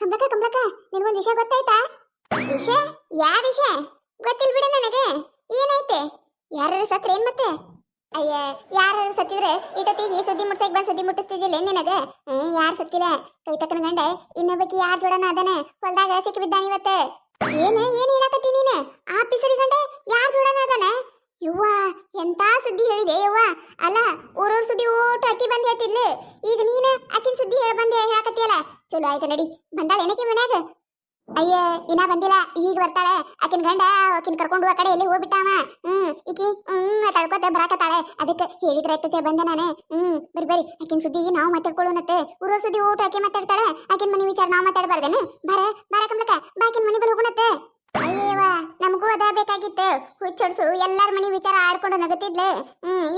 ಕಮಲಕ್ಕ ಕಮಲಕ್ಕ ನಿನಗೊಂದು ವಿಷಯ ಗೊತ್ತಾಯ್ತಾ? ವಿಷಯ? ಯಾವ ವಿಷಯ? ಗೊತ್ತಿಲ್ಲ ಬಿಡ ನನಗೆ. ಏನೈತೆ? ಯಾರು ಸತ್ರ ಏನ್ ಮತ್ತೆ? ಅಯ್ಯ, ಯಾರು ಸತ್ತಿದ್ರೆ ಇಟೊತ್ತಿಗೆ ಸುದ್ದಿ ಮುಟ್ಸಕ್ ಬಂದ್ ಸುದ್ದಿ ಮುಟ್ಟಿಸ್ತಿದ್ದಿಲ್ಲ ನಿನಗೆ? ಯಾರು ಸತ್ತಿಲ್ಲ. ಕವಿತಕ್ಕನ ಗಂಡ ಇನ್ನೊಬ್ಬಕಿ ಯಾರ ಜೋಡನ ಅದಾನೆ, ಹೊಲ್ದಾಗ ಸಿಕ್ಕಿ ಬಿದ್ದಾನ ಇವತ್ತು. ಏನ್ ಹೇಳಕತ್ತಿ ನೀನು? ಆಫೀಸರಿ ಗಂಡ ಯಾರ ಜೋಡನ ಅದಾನೆ? ಯವ್ವ, ಎಂತ ಸುದ್ದಿ ಹೇಳಿದೆ ಯವ್ವ. ಅಲ್ಲ, ಊರೂರ್ ಸುದ್ದಿ ಓಟು ಅಕ್ಕಿ ಬಂದ್ ಹೇಳ್ತಿದ್ಲು, ಈಗ ನೀನು ಅಕ್ಕಿನ ಸುದ್ದಿ ಹೇಳ ಬಂದೆ ಹೇಳಕತ್ತಿಯಲ್ಲ. ಚಲೋ ಆಯ್ತು ನಡಿ. ಬಂದಾಳ ಏನಕ್ಕೆ ಮನ್ಯಾಗ? ಅಯ್ಯ, ಇನ್ನ ಬಂದಿಲ್ಲ, ಈಗ ಬರ್ತಾಳೆ. ಆಕಿನ ಗಂಡ ಆಕಿನ ಕರ್ಕೊಂಡು ಆ ಕಡೆ ಎಲ್ಲಿ ಹೋಗ್ಬಿಟ್ಟಾವ. ಈಕಿ ತಡ್ಕೋತ ಬರಾಕತ್ತಾಳೆ. ಅದಕ್ಕೆ ಹೇಳಿದ್ರಾಯ್ತತೆ ಬಂದೆ ನಾನು. ಬರ್ರಿ ಬರ್ರಿ, ಆಕಿನ ಸುದ್ದಿ ನಾವು ಮಾತಾಡ್ಕೊಳ್ಳೋಣತ್ತೆ. ಊರೂರ್ ಸುದ್ದಿ ಓಟು ಆಕಿ ಮಾತಾಡ್ತಾಳೆ, ಆಕಿನ ಮನೆ ವಿಚಾರ ನಾವು ಮಾತಾಡಬಾರ್ದೇನು? ಬಾರ ಕಮಲಕ್ಕ, ಬಾ ಆಕಿನ ಮನೆ ಬಲ್ ಹೋಗೋಣತ್ತೆ. ಅಯ್ಯವ್ವ, ನಮಗೂ ಅದ ಬೇಕಾಗಿತ್ತು. ಹುಚ್ಚೊಡ್ಸು ಎಲ್ಲಾರ ಮನಿ ವಿಚಾರ ಆಡ್ಕೊಂಡು ನಗತಿದ್ಲೆ.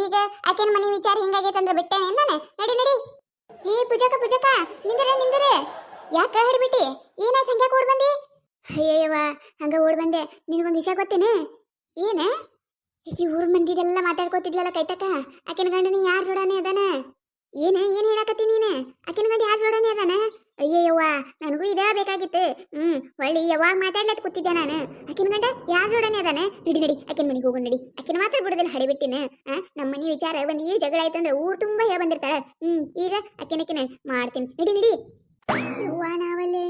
ಈಗ ಆಕಿನ ಮನಿ ವಿಚಾರ ಹಿಂಗಾಗೈತಂದ್ರೆ ಬಿಟ್ಟೇನೆ ನಾನು. ನಡಿ ನಡಿ. ಪೂಜಕ ನಿಂದರೆ ಯಾಕ ಹಿಡ್ಬಿಟ್ಟಿ? ಏನಾಯ್ತು ಹಂಗ್ಯಾಕ ಓಡ್ ಬಂದಿ? ಅಯ್ಯವ್ವ, ಹಂಗ ಓಡ್ ಬಂದೆ. ನಿನಗೊಂದು ವಿಷಯ ಗೊತ್ತೇನೆ? ಏನ? ಈ ಊರ್ ಮಂದಿದೆಲ್ಲ ಮಾತಾಡ್ಕೋತಿದ್ಲಲ್ಲ ಕೈತಕ್ಕ, ಆಕಿನ ಗಂಡನಿ ಯಾರ ಜೋಡಾನೆ ಅದಾನ? ಏನ್ ಹೇಳಾಕತ್ತಿ ನೀನು? ಆಕಿನ ಗಂಡ ಯಾರ ಜೋಡಾನೆ ಅದಾನ? ಅಯ್ಯವ್ವ, ನನಗೂ ಇದೇ ಬೇಕಾಗಿತ್ತು. ಹೊಳ್ಳಿ ಯಾವಾಗ ಮಾತಾಡ್ಲತ್ ಕೂತಿದ್ದೆ ನಾನು. ಆಕಿನ ಗಂಡ ಯಾರ ಜೋಡನೆ ಅದಾನೆ? ನಡಿ ಆಕಿನ ಮನೆಗೆ ಹೋಗೋಣ ನಡಿ. ಆಕಿನ ಮಾತ್ರ ಬಿಡುದಿಲ್ಲ ಹಡಿಬಿಟ್ಟಿನ. ನಮ್ಮ ಮನೆ ವಿಚಾರ ಒಂದ್ ಈ ಜಗಳ ಆಯ್ತಂದ್ರೆ ಊರ್ ತುಂಬಾ ಹೇಳ ಬಂದಿರ್ತಾಳೆ. ಈಗ ಆಕಿನ ಮಾಡ್ತೀನಿ. ನಡಿ. ಯವ್ವ, ನಾವಲ್ಲೇ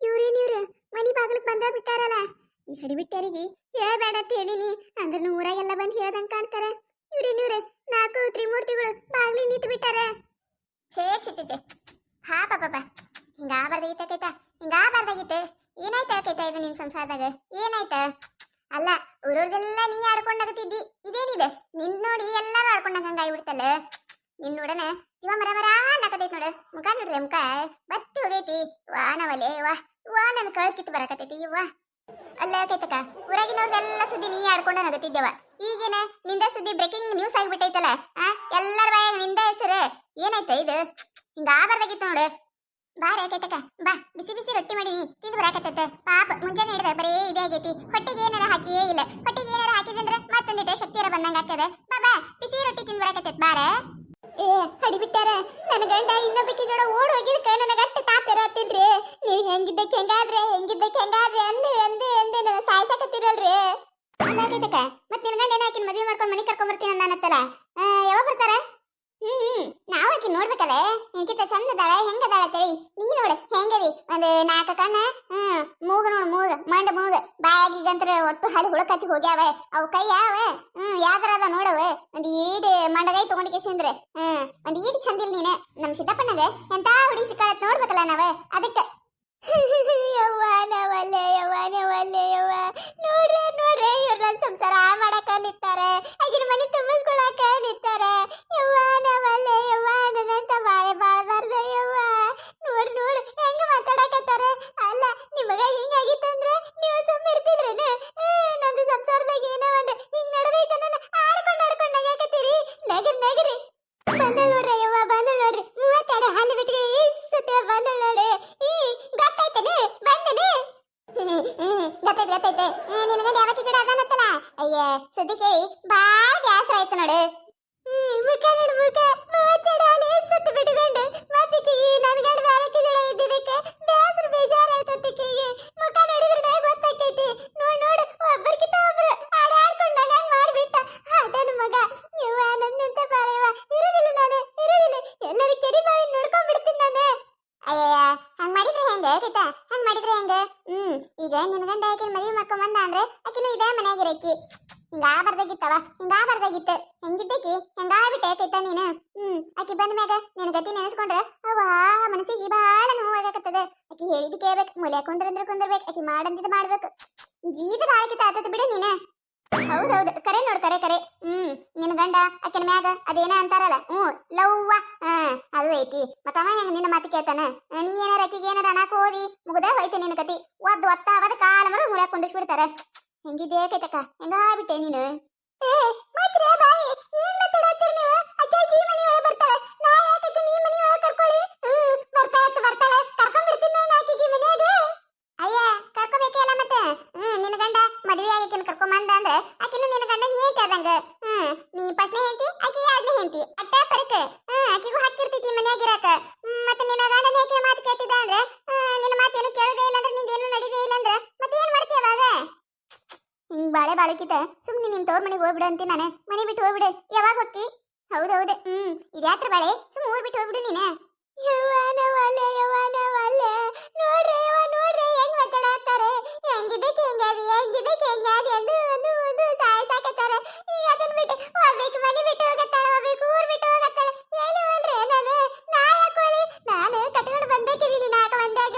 ಇವ್ರ ಮನಿ ಬಾಗಿಲಕ್ ಬಂದ ಬಿಟ್ಟಾರಲ್ಲ. ಈ ಹಡಿಬಿಟ್ಟಾರಿಗೆ ಹೇಳ್ಬೇಡ ಅಂತ ಹೇಳಿನಿ, ಅಂದ್ರೆ ಊರಾಗೆಲ್ಲ ಬಂದು ಹೇಳ್ದಂಗ್ ಕಾಣ್ತಾರ. ಇವ್ರ ನಾಲ್ಕು ತ್ರಿಮೂರ್ತಿಗಳು ಬಾಗ್ಲಿ ನಿಂತು ಬಿಟ್ಟಾರ. ಛೇ ಹಾ ಪಾಪ, ಹಿಂಗಾಬಾರ್ದಾಗಿತ್ತು. ಏನಾಯ್ತ ಇದು ನಿನ್ ಸಂಸಾರದಾಗ? ಏನಾಯ್ತ? ಅಲ್ಲ, ಊರವ್ರದೆಲ್ಲ ನೀ ಆಡ್ಕೊಂಡಾಗತ್ತಿದ್ದಿ. ಇದೇನಿದೆ ನಿನ್ ನೋಡಿ ಎಲ್ಲಾರು ಆಡ್ಕೊಂಡಂಗ ಆಗ್ಬಿಡ್ತಲ್ಲ. ನಿನ್ ನೋಡನ ಜೀವ ಮರ ಅನ್ನಕತೈತಿ ನೋಡು. ಮುಖ ನೋಡ್ರಿ, ಮುಖ ಬತ್ತಿ ಹೋಗೈತಿ. ವಾನವಲೆ ವಾ ನನ್ ಕಳ್ಕಿತ್ತು ಬರಕತೈತಿ. ಅಲ್ಲ ಕೈತಕ, ಊರಾಗಿನವ್ರದೆಲ್ಲ ಸುದ್ದಿ ನೀ ಆಡ್ಕೊಂಡ ನಗತಿದ್ದೇವ. ಈಗೇನ ನಿಂದ ಸುದ್ದಿ ಬ್ರೇಕಿಂಗ್ ನ್ಯೂಸ್ ಆಗ್ಬಿಟ್ಟೈತಲ್ಲ. ಎಲ್ಲರ ಬಾಯಾಗ ನಿಂದ ಹೆಸರು. ಏನಾಯ್ತ ಇದು? ಹಿಂಗಾಬಾರ್ದಾಗಿತ್ತು ನೋಡು. ಬಾರ ಕೈತಕ, ಬಾ, ಬಿಸಿ ರೊಟ್ಟಿ ಮಾಡಿ ತಿಂದು ಬರಾಕತ್ತೈತ. ಪಾಪ ಮುಂಜಾನೆ ಹಿಡ್ದ ಬರೀ ಇದೇ ಆಗೈತಿ. ಹೊಟ್ಟಿಗೆ ಏನಾರ ಹಾಕಿಯೇ ಇಲ್ಲ. ಹೊಟ್ಟಿಗೆ ಏನಾರ ಹಾಕಿದಂದ್ರೆ ಮತ್ತೊಂದಿಟ ಶಕ್ತಿಯರ ಬಂದಂಗ ಆಗ್ತದೆ. ಬಾ ಬಿಸಿ ರೊಟ್ಟಿ ತಿಂದು ಬರಾಕತ್ತೈತ್ ಬಾರ. ಹಡಿಬಿಟ್ಟಾರ ನನ್ನ ಗಂಡ ಇನ್ನೊಬ್ಬಕಿ ಜೋಡ ಓಡ್ ಹೋಗಿದಕ್ಕೆ ನನಗೆ ಅಟ್ಟ ತಾಪೆರ ಹತ್ತಿಲ್ರಿ. ನೀವು ಹೆಂಗಿದ್ದಕ್ಕೆ ಹೆಂಗಾದ್ರೆ ಅಂದೆ ನನ್ನ ಸಾಯ್ಸಾಕತ್ತಿರಲ್ರಿ. ಅಲ್ಲಾಗೈತಕ್ಕ, ಮತ್ ನಿನ್ ಗಂಡ ಏನಾಕಿನ ಮದುವೆ ಮಾಡ್ಕೊಂಡು ಮನೆ ಕರ್ಕೊಂಡ್ ಬರ್ತೀನಿ ಅನ್ನತ್ತಲ್ಲ. ಯಾವಾಗ ಬರ್ತಾರ? ನಾವು ಆಕಿ ನೋಡ್ಬೇಕಲ್ಲ, ನಿನ್ಕಿಂತ ಚಂದ ಅದಾಳ ಹೆಂಗದಾಳ ಅಂತೇಳಿ. ನೀ ನೋಡು ಹೆಂಗದಿ, ಒಂದು 4 ಕಣ್ಣ, ಮೂಗು ನೋಡು, ಮಂಡ ಮೂಗು, ಬಾಯಾಗಿಗಂತ್ರ ಒಟ್ಟು ಹಾಲಿ ಹುಳಕತ್ತಿ ಹೋಗ್ಯಾವ. ಅವು ಕೈ ಯಾವ ಯಾವ್ದಾರ ಅದ ನೋಡವ. ಒಂದು ಈಡ್ ಮಂಡಗೈ ತಗೊಂಡಿಕೇಸಂದ್ರೆ ಒಂದು ಈಡ್ ಚಂದಿಲ್ ನೀನೆ. ನಮ್ ಸಿದ್ದಪ್ಪಣ್ಣಗ ಎಂತ ಹುಡಿ ಸಿಕ್ಕಾಳತ್ ನೋಡ್ಬೇಕಲ್ಲ ನಾವ. ಅದಕ್ಕೆ ನೋಡ್ರೆ ಇವ್ರ ಸಂಸಾರ ಮಾಡಕ ನಿಂತಾರೆ, ಆಗಿನ ಮನೆ ತುಂಬಿಸ್ಕೊಳಕ ನಿಂತಾರೆ. ನನ್ನಂತ ಬಾಳೆ ಬಾಳ್ಬಾರ್ದ. ನೋಡು ಹೆಂಗ ಮಾತಾಡಕತ್ತಾರ. ಅಲ್ಲ, ನಿಮಗ ಹಿಂಗಾಗಿತ್ತಂದ್ರೆ ನೀವು ಸುಮ್ಮನೆ ಇರ್ತಿದ್ರೇನು? ನಂದು ಸಂಸಾರದಾಗ ಏನೋ ಒಂದು ಹಿಂಗ್ ನಡೆದೈತೆ. ನನ್ನ ಆಡ್ಕೊಂಡು ನಗಾಕತ್ತೀರಿ. ನಗರಿ ಬಂದಳ್ ನೋಡ್ರಿ. ಬಂದಳ್ ನೋಡ್ರಿ. 32 ಹಾಲು ಬಿಟ್ಟಿಗೆ ಇಷ್ಟೇ ಬಂದಳ್ ನೋಡ್ರಿ. ಗೊತ್ತಾಯ್ತೇನೆ ಬಂದನೆ. ಗೊತ್ತೈತೆ. ನಿನ್ನ ಗಂಡ ಯಾವತ್ತಿ ಜಡ ಅದಾನತ್ತಲ್ಲ. ಅಯ್ಯ, ಸುದ್ದಿ ಕೇಳಿ ಬಾಳ ಗ್ಯಾಸ್ ಆಯ್ತು ನೋಡು. ಮುಖ ನೋಡು, ಮುಖ 32 ಹಾಲು ಎಷ್ಟು ಬಿಟ್ಕೊಂಡು ಮತ್ತಿಕ್ಕಿಗೆ ನನ್ನ ಗಂಡ ಬಾರಕ್ಕೆ ಜಡ ಇದ್ದಿದ್ದಕ್ಕೆ ಬೇಸರ ಬೇಜಾರಾಯ್ತತ್ತಿಕ್ಕಿಗೆ. ಮುಖ ನೋಡಿದ್ರೆ ಗೊತ್ತಾಗ್ತೈತಿ. ನೋಡು ಒಬ್ಬರ್ಕಿಂತ ಒಬ್ರು ಆಡ್ಕೊಂಡು ನಂಗೆ ಮಾಡ್ಬಿಟ್ಟ. ಆಟನ ಮಗ. ನನ್ನಂತ ಬಾಳೆವ ಇರೋದಿಲ್ಲ ನಾನು, ಇರೋದಿಲ್ಲ. ಎಲ್ಲರೂ ಕೆರಿ ಬಾವಿ ನೋಡ್ಕೊಂಡ್ಬಿಡ್ತೀನಿ ನಾನು. ಅಯ್ಯ, ಹಂಗ್ ಮಾಡಿದ್ರೆ ಹೆಂಗ ಕೈತ? ಹಂಗ್ ಮಾಡಿದ್ರೆ ಹೆಂಗ? ಈಗ ನಿನ್ ಗಂಡ ಆಕಿನ ಮದುವೆ ಮಾಡ್ಕೊಂಡ್ ಬಂದ ಅಂದ್ರೆ ಆಕಿನೂ ಇದೇ ಮನ್ಯಾಗಿರಕಿ. ಹಿಂಗಾಬಾರ್ದಾಗಿತ್ತು. ಹೆಂಗಿದ್ದಕಿ ಹೆಂಗಾಗ್ಬಿಟ್ಟೆ ಕೈತ ನೀನು. ಆಕಿ ಬಂದ ಮ್ಯಾಗ ನಿನ್ ಗತಿ ನೆನೆಸ್ಕೊಂಡ್ರೆ ಮನಸ್ಸಿಗೆ ಬಾಳ ನೋವಾಗಕತ್ತದ. ಆಕಿ ಹೇಳಿದ್ ಕೇಳ್ಬೇಕು, ಮೂಲೆ ಕುಂದ್ರಬೇಕು, ಆಕಿ ಮಾಡಂದಿದ್ ಮಾಡ್ಬೇಕು. ಜೀವದ ಆಯ್ಕಿತ ಆತದ ಬಿಡ ನೀನ. ಹೌದೌದು, ಕರೆ ನೋಡ್, ಕರೆ. ನಿನ್ ಗಂಡ ಆಕಿನ ಮ್ಯಾಗ ಅದೇನ ಅಂತಾರಲ್ಲ, ಲವ್ವ, ಅದು ಐತಿ. ಮತ್ತವ ಹೆಂಗ ನಿನ್ನ ಮಾತು ಕೇಳ್ತಾನ? ನೀ ಏನಾರ ಆಕಿಗೆ ಏನಾರ ಅನಾಕ್ ಹೋದಿ ಮುಗ್ದ ಹೋಯ್ತು ನಿನ್ನ ಕತಿ. ಒತ್ತಾವದ ಕಾಲ ಮರ ಮೂಲೆ ಕುಂದಿಸ್ಬಿಡ್ತಾರ. ಹೆಂಗಿದ್ದೇ ಕೈತಕ್ಕ, ಹೆಂಗಾಗ್ಬಿಟ್ಟೆ ನೀನು? ಮಾತ್ರ ಬಾಯಿ ಏನ್ ಮಾತಾಡತ್ತೀರಿ ನೀವು? ಅಕ್ಕಾಗಿ ಮನಿ ಒಳಗೆ ಬರ್ತಾಳೆ, ನಾ ಯಾಕೆ ನೀ ಮನಿ ಒಳಗೆ ಕರ್ಕೊಳ್ಳಿ? ಬರ್ತಾಳೆ ಕರ್ಕೊಂಡ್ಬಿಡ್ತೀನಿ ನಾನು ಆಕಿಗೆ ಮನ್ಯಾಗ. ಅಯ್ಯ, ಕರ್ಕೋಬೇಕೇ ಅಲ್ಲ ಮತ್ತೆ. ನಿನ್ನ ಗಂಡ ಮದುವೆ ಆಗಿನ ಕರ್ಕೊಂಬಂದ ಅಂದ್ರೆ ಆಕಿನೂ ನಿನ್ನ ಗಂಡ ಹೇಂತಿ ಆದಂಗ. ನೀ ಫಸ್ಟ್ನೇ ಹೆಂತಿ, ಆಕಿ 2ನೇ ಹೆಂತಿ. ಅಟ್ಟ ಪರಕ್. ಆಕಿಗೂ ಹಾಕಿರ್ತೈತಿ ಮನ್ಯಾಗಿರಾಕ. ಮತ್ತೆ ನಿನ್ನ ಗಂಡನ ಹೇಗೆ ಮಾತು ಕೇಳ್ತಿದ್ದ ಅಂದ್ರೆ ನಿನ್ನ ಮಾತೇನು ಕೇಳ ಬಾಳೆ ಬಾಳಕಿತ ಸುಮ್ನೆ ನಿಮ್ ತವ್ರ ಮನೆಗೆ ಹೋಗ್ಬಿಡ ಅಂತೀನಿ ನಾನು. ಮನೆ ಬಿಟ್ಟು ಹೋಗ್ಬಿಡು. ಯಾವಾಗ ಹೋಗ್ತಿ? ಹೌದೌದು. ಇದ್ಯಾತ್ರ ಬಾಳೆ, ಸುಮ್ ಊರ್ ಬಿಟ್ಟು ಹೋಗ್ಬಿಡು ನೀನೆ. ಯವ್ವಾನ ಒಲ್ಲೆ ನೋಡ್ರಿ ನೋಡ್ರಿ ಹೆಂಗ್ ಮಾತಾಡತ್ತಾರೆ. ಹೆಂಗಿದಕ್ಕೆ ಹೆಂಗಾದಿ ಒಂದು ಸಾಕತ್ತಾರೆ. ಅದನ್ನ ಬಿಟ್ಟು ಹೋಗ್ಬೇಕು, ಮನೆ ಬಿಟ್ಟು ಹೋಗತ್ತಾಳೆ, ಹೋಗ್ಬೇಕು, ಊರ್ ಬಿಟ್ಟು ಹೋಗತ್ತಾಳೆ. ಹೇಳುವಲ್ರಿ ನಾ ಯಾಕೋಲಿ? ನಾನು ಕಟ್ಕೊಂಡು ಬಂದೇಕಿದೀನಿ 4 ಮಂದಾಗ.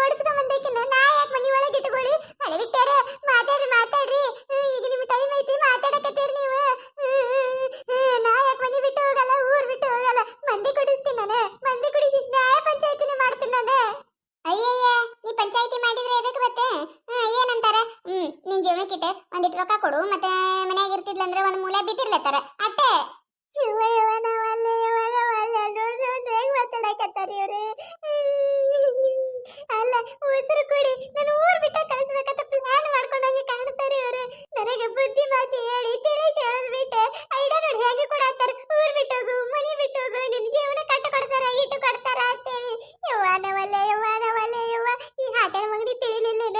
ಓಡಿಸ್ಕೊಂಡ್ ಬಂದೇಕಿನ ನಾ ಯಾಕೆ ಮನಿ ಒಳಗೆ ಇಟ್ಕೊಳ್ಳಿ? ಮಳೆ ಬಿಟ್ಟಾರ. ಮಾತಾಡ್ರಿ. ಈಗ ನಿಮ್ ಟೈಮ್ ಐತಿ, ಮಾತಾಡಕತ್ತೀರಿ ನೀವು. ನಾ ಯಾಕೆ ಮನಿ ಬಿಟ್ಟು ಹೋಗಲ್ಲ, ಊರ್ ಬಿಟ್ಟು ಹೋಗಲ್ಲ. ಮಂದಿ ಕುಡಿಸ್ತೀನಿ ನಾನು. ಮಂದಿ ಕುಡಿಸಿ ನ್ಯಾಯ ಪಂಚಾಯತಿನೇ ಮಾಡ್ತೀನಿ ನಾನು. ಅಯ್ಯಯ್ಯ, ನೀ ಪಂಚಾಯತಿ ಮಾಡಿದ್ರೆ ಎದಕ್ಕೆ ಬತ್ತೆ? ಏನಂತಾರ? ನಿನ್ ಜೀವನಕ್ಕಿಟ್ಟ ಒಂದಿಟ್ಟು ರೊಕ್ಕ ಕೊಡು, ಮತ್ತೆ ಮನ್ಯಾಗ ಇರ್ತಿದ್ಲಂದ್ರೆ ಒಂದ್ ಮೂಲೆ ಬಿದ್ದಿರ್ಲತ್ತಾರ ಅಟ್ಟೆ. ಹೆಂಗ್ ಮಾತಾಡಕತ್ತಾರ ಇವ್ರು? ಅಲ್ಲ, ಉಸಿರು ಕೊಡಿ, ನಾನು ಊರ್ ಬಿಟ್ಟ ಕಳಿಸ್ಬೇಕಂತ ಪ್ಲಾನ್ ಮಾಡ್ಕೊಂಡಂಗೆ ಕಾಣ್ತಾರೆ ಇವ್ರು. ನನಗೆ ಬುದ್ಧಿ ಮಾತು ಹೇಳಿ ತಿಳಿಸಿ ಹೇಳೋದು ಬಿಟ್ಟೆ ಐಡಿಯಾ ನೋಡಿ ಹೇಗೆ ಕೊಡತ್ತಾರ. ಊರ್ ಬಿಟ್ಟೋಗು, ಮನಿ ಬಿಟ್ಟೋಗು, ನಿನ್ ಜೀವನ ಕಟ್ಟು ಕೊಡ್ತಾರ, ಇಟ್ಟು ಕೊಡ್ತಾರ ಅಂತೇಳಿ. ಯವ್ವ ಈ ಆಟದ ಮಗನಿ ತಿಳಿಲಿಲ್ಲ.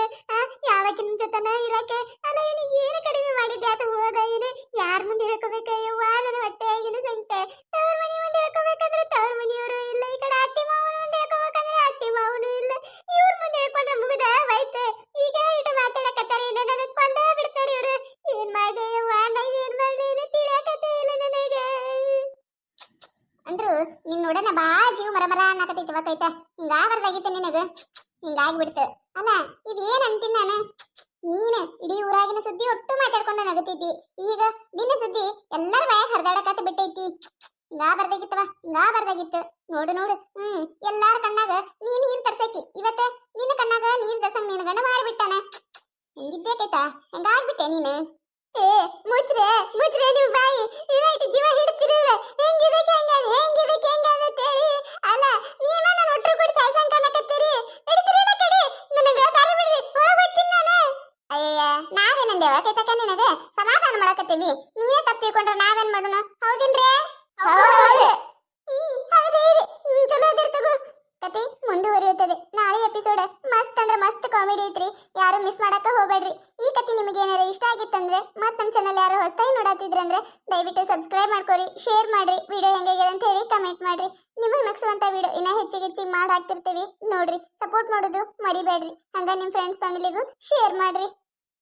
ಯಾವಾಗಿನ ಜೊತೆನ ಇರಕ್ಕೆ. ಅಲ್ಲ, ಇವನಿಗೆ ಏನು ಕಡಿಮೆ ಮಾಡಿದ್ದೆ ಅದು ಹೋದ ಏನು? ಯಾರ ಮುಂದೆ ಹೇಳ್ಕೋಬೇಕ? ಯವ್ವ, ನನ್ನ ಹೊಟ್ಟೆಯಾಗಿನ ಸಂಖ್ಯೆ. ತವ್ರ ಮನಿ ಮುಂದೆ ಹೇಳ್ಕೋಬೇಕಾದ್ರೆ ತವ್ರ ಮನಿಯವರು ಇಲ್ಲ, ಈ ಕಡೆ ಅತ್ತಿ ಮಾವನ ಮುಂದೆ ಹೇಳ್ಕೋಬೇಕಂದ್ರೆ ಅತ್ತಿ ಮಾವನು ಇಲ್ಲ. ಇವ್ರ ಮುಂದೆ ಹೇಳ್ಕೊಂಡ್ರೆ ಮುಗಿದ ಹೋಯ್ತು. ಈಗ ಇಟ್ಟು ಮಾತಾಡಕತ್ತಾರೆ, ನನಗೆ ಕೊಂದ ಬಿಡ್ತಾರೆ ಇವ್ರು. ಏನ್ ಮಾಡ್ದೆ ಯವ್ವ, ನಾ ಏನ್ ಮಾಡ್ಲಿ ಏನು ತಿಳಿಯಕತ್ತೇ ಇಲ್ಲ ನನಗೆ. ಅಂದ್ರು ನಿನ್ ನೋಡನ ಬಾ ಜೀವ ಮರ ಅನ್ನಕತ್ತೈತಿ ಇವತ್ತೈತ. ಹಿಂಗಾಗ್ಬಾರ್ದಾಗಿತ್ತು ನಿನಗ, ಹಿಂಗಾಗ್ಬಿಡ್ತು. ಅಲ್ಲ, ಇದು ಏನ್ ಅಂತೀನಿ ನಾನು? ನೀನು ಇಡೀ ಊರಾಗಿನ ಸುದ್ದಿ ಒಟ್ಟು ಮಾತಾಡ್ಕೊಂಡು ನಗತೈತಿ. ಈಗ ನಿನ್ನ ಸುದ್ದಿ ಎಲ್ಲರ ಬಾಯಾಗ ಹರಿದಾಡಕತ್ತ ಬಿಟ್ಟೈತಿ. ಹಿಂಗಾಗ್ಬಾರ್ದಾಗಿತ್ತು. ನೋಡು ಎಲ್ಲಾರ ಕಣ್ಣಾಗ ನೀನ್ ತರ್ಸಕಿ. ಇವತ್ತ ನಿನ್ನ ಕಣ್ಣಾಗ ನೀನ್ ತರ್ಸಂಗ್ ನಿನ್ನ ಗಂಡ ಮಾಡಿಬಿಟ್ಟಾನ. ಹೆಂಗಿದ್ದೇಕೈತಾ? ಹೆಂಗಾಗ್ಬಿಟ್ಟೆ ನೀನು? ಮುಚ್ರೆ ನೀವು ಬಾಯಿ. ಇರೈತಿ ಜೀವ ಹಿಡ್ತಿರಲ್ಲ. ಹೆಂಗಿದಕ್ಕೆ ಹೆಂಗಾದ ಅಂತೇಳಿ. ಅಲ್ಲ, ನೀವ ನನ್ನ ಒಟ್ಟರು ಕೂಡ ಸಾಯ್ಸಂಗ್ ಕಾಣಕತ್ತೀರಿ. ಹಿಡ್ತಿರಲ್ಲ ಕಡೆ ನನಗ ದಾರಿ ಬಿಡ್ರಿ, ಹೋಗ್ಬೇಕಿನ್ ನಾನು. ಅಯ್ಯಯ್ಯ, ನಾವೇನಂದೇವ ಕೈತಕ್ಕ ನಿನಗೆ ಸಮಾಧಾನ ಮಾಡಕತ್ತೀವಿ. ನೀನೇ ತಪ್ಪು ತಿಳ್ಕೊಂಡ್ರೆ ನಾವೇನ್ ಮಾಡೋಣ? ಹೌದಿಲ್ರಿ? ಹೌದು. ಚಲೋ ಅದಿರ್ತಗು. ಕತೆ ಮುಂದುವರಿಯುತ್ತದೆ. ನಾಳೆ ಎಪಿಸೋಡ್ ಮಸ್ತ್ ಅಂದ್ರೆ ಮಸ್ತ್ ಕಾಮಿಡಿ ಐತ್ರಿ. ಯಾರು ಮಿಸ್ ಮಾಡಕ ಹೋಗ್ಬೇಡ್ರಿ. ಈ ಕತೆ ನಿಮಗೆ ಏನಾರ ಇಷ್ಟ ಆಗಿತ್ತಂದ್ರೆ ಮತ್ ನಮ್ಮ ಚಾನಲ್ ಯಾರು ಹೊಸದಾಗಿ ನೋಡಾತಿದ್ರಂದ್ರೆ ದಯವಿಟ್ಟು ಸಬ್ಸ್ಕ್ರೈಬ್ ಮಾಡ್ಕೊರಿ, ಶೇರ್ ಮಾಡ್ರಿ, ವಿಡಿಯೋ ಹೆಂಗಾಗಿದೆ ಅಂತ ಹೇಳಿ ಕಮೆಂಟ್ ಮಾಡ್ರಿ. ನಿಮಗೆ ನಕ್ಸುವಂತ ವಿಡಿಯೋ ಇನ್ನ ಹೆಚ್ಚಿಗೆ ಮಾಡಿ ಹಾಕ್ತಿರ್ತೀವಿ, ನೋಡ್ರಿ. ಸಪೋರ್ಟ್ ಮಾಡೋದು ಮರಿಬೇಡ್ರಿ. ಹಂಗ ನಿಮ್ ಫ್ರೆಂಡ್ಸ್ ಫ್ಯಾಮಿಲಿಗೂ ಶೇರ್ ಮಾಡ್ರಿ.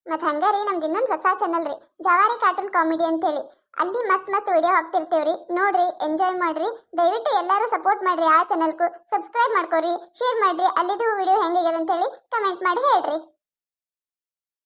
ಮತ್ ಹಂಗಾರಿ ನಮ್ದು ಇನ್ನೊಂದು ಹೊಸ ಚಾನಲ್ ರೀ, ಜವಾರಿ ಕಾರ್ಟೂನ್ ಕಾಮಿಡಿ ಅಂತ ಹೇಳಿ. ಅಲ್ಲಿ ಮಸ್ತ್ ವಿಡಿಯೋ ಹಾಕ್ತಿರ್ತೇವ್ರಿ, ನೋಡ್ರಿ, ಎಂಜಾಯ್ ಮಾಡ್ರಿ. ದಯವಿಟ್ಟು ಎಲ್ಲರೂ ಸಪೋರ್ಟ್ ಮಾಡ್ರಿ. ಆ ಚಾನಲ್ಗೂ ಸಬ್ಸ್ಕ್ರೈಬ್ ಮಾಡ್ಕೊರಿ, ಶೇರ್ ಮಾಡ್ರಿ. ಅಲ್ಲಿದು ವಿಡಿಯೋ ಹೆಂಗಿದೆ ಅಂತ ಹೇಳಿ ಕಮೆಂಟ್ ಮಾಡಿ ಹೇಳ್ರಿ.